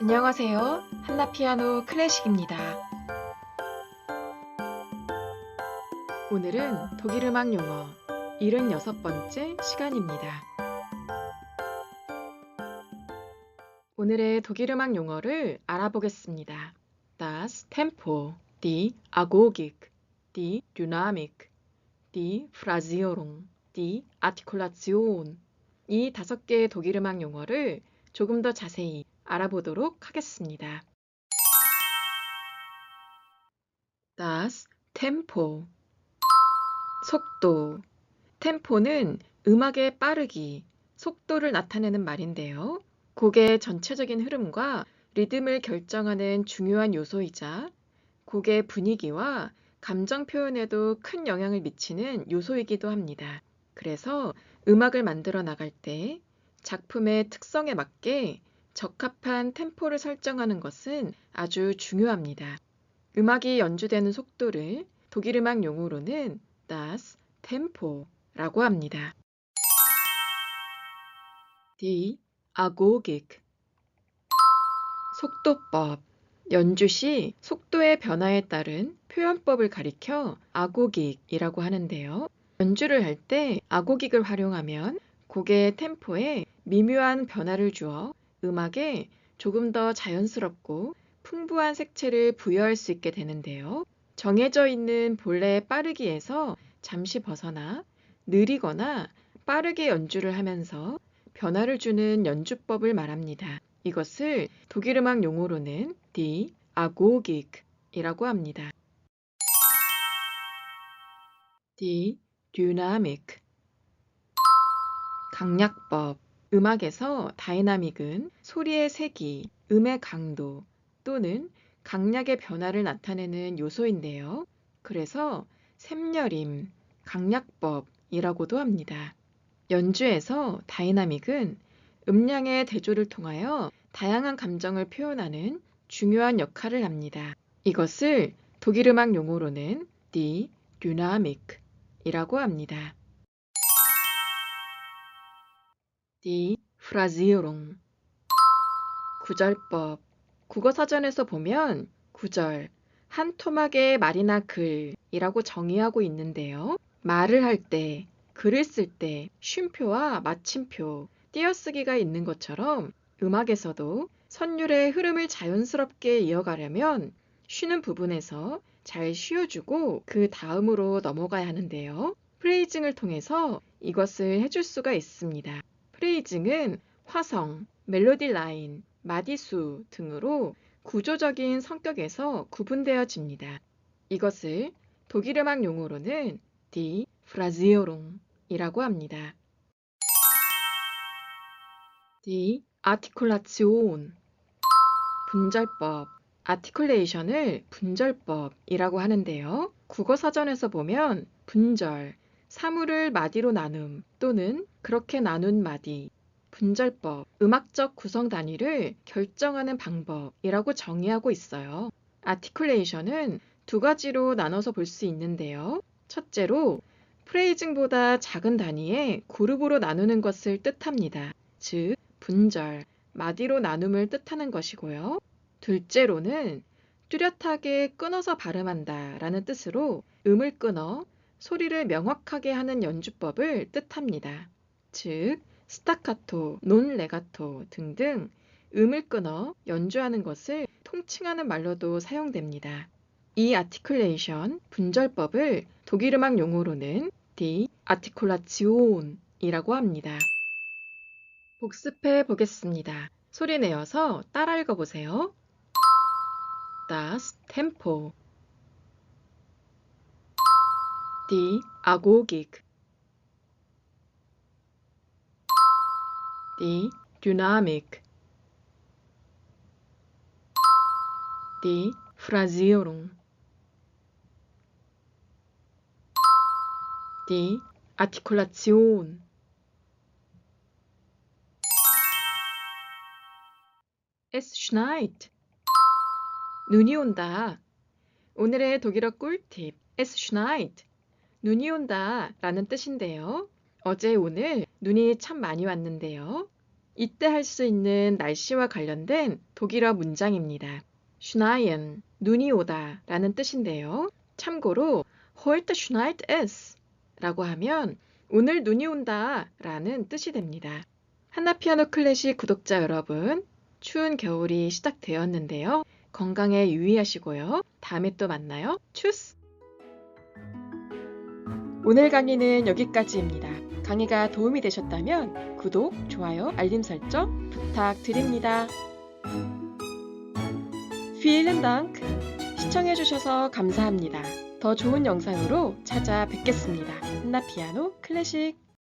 안녕하세요. 한나피아노 클래식입니다. 오늘은 독일 음악 용어 76번째 시간입니다. 오늘의 독일 음악 용어를 알아보겠습니다. Das Tempo, die Agogik, die Dynamik, die Phrasierung, die Artikulation. 이 5개의 독일 음악 용어를 조금 더 자세히 알아보도록 하겠습니다. Das Tempo, 속도. 템포는 음악의 빠르기, 속도를 나타내는 말인데요. 곡의 전체적인 흐름과 리듬을 결정하는 중요한 요소이자 곡의 분위기와 감정 표현에도 큰 영향을 미치는 요소이기도 합니다. 그래서 음악을 만들어 나갈 때 작품의 특성에 맞게 적합한 템포를 설정하는 것은 아주 중요합니다. 음악이 연주되는 속도를 독일 음악 용어로는 das Tempo라고 합니다. Die Agogik, 속도법. 연주 시 속도의 변화에 따른 표현법을 가리켜 아고긱이라고 하는데요. 연주를 할 때 아고긱을 활용하면 곡의 템포에 미묘한 변화를 주어 음악에 조금 더 자연스럽고 풍부한 색채를 부여할 수 있게 되는데요. 정해져 있는 본래의 빠르기에서 잠시 벗어나 느리거나 빠르게 연주를 하면서 변화를 주는 연주법을 말합니다. 이것을 독일 음악 용어로는 Die Agogik이라고 합니다. Die Dynamik, 강약법. 음악에서 다이나믹은 소리의 세기, 음의 강도 또는 강약의 변화를 나타내는 요소인데요. 그래서 샘여림, 강약법이라고도 합니다. 연주에서 다이나믹은 음량의 대조를 통하여 다양한 감정을 표현하는 중요한 역할을 합니다. 이것을 독일 음악 용어로는 Die Dynamik이라고 합니다. Die Phrasierung, 구절법. 국어사전에서 보면 구절, 한 토막의 말이나 글이라고 정의하고 있는데요. 말을 할 때, 글을 쓸 때 쉼표와 마침표, 띄어쓰기가 있는 것처럼 음악에서도 선율의 흐름을 자연스럽게 이어가려면 쉬는 부분에서 잘 쉬어주고 그 다음으로 넘어가야 하는데요. 프레이징을 통해서 이것을 해줄 수가 있습니다. 프레이징은 화성, 멜로디 라인, 마디수 등으로 구조적인 성격에서 구분되어집니다. 이것을 독일 음악 용어로는 Die Phrasierung이라고 합니다. Die Artikulation, 분절법. 아티클레이션을 분절법이라고 하는데요. 국어사전에서 보면 분절, 사물을 마디로 나눔 또는 그렇게 나눈 마디, 분절법, 음악적 구성 단위를 결정하는 방법이라고 정의하고 있어요. 아티클레이션은 두 가지로 나눠서 볼 수 있는데요. 첫째로 프레이징보다 작은 단위의 그룹으로 나누는 것을 뜻합니다. 즉, 분절, 마디로 나눔을 뜻하는 것이고요. 둘째로는 뚜렷하게 끊어서 발음한다 라는 뜻으로 음을 끊어 소리를 명확하게 하는 연주법을 뜻합니다. 즉, 스타카토, 논레가토 등등 음을 끊어 연주하는 것을 통칭하는 말로도 사용됩니다. 이 아티클레이션, 분절법을 독일 음악 용어로는 Die Artikulations이라고 합니다. 복습해 보겠습니다. 소리 내어서 따라 읽어보세요. Das Tempo, die Agogik, die Dynamik, die Phrasierung, die Artikulation. Es schneit. 눈이 온다. 오늘의 독일어 꿀팁. Es schneit. 눈이 온다 라는 뜻인데요. 어제 오늘 눈이 참 많이 왔는데요. 이때 할 수 있는 날씨와 관련된 독일어 문장입니다. schneien, 눈이 오다 라는 뜻인데요. 참고로 heute schneit es 라고 하면 오늘 눈이 온다 라는 뜻이 됩니다. 한나피아노 클래식 구독자 여러분, 추운 겨울이 시작되었는데요. 건강에 유의하시고요. 다음에 또 만나요. 추스! 오늘 강의는 여기까지입니다. 강의가 도움이 되셨다면 구독, 좋아요, 알림 설정 부탁드립니다. Vielen Dank! 시청해주셔서 감사합니다. 더 좋은 영상으로 찾아뵙겠습니다. 한나피아노 클래식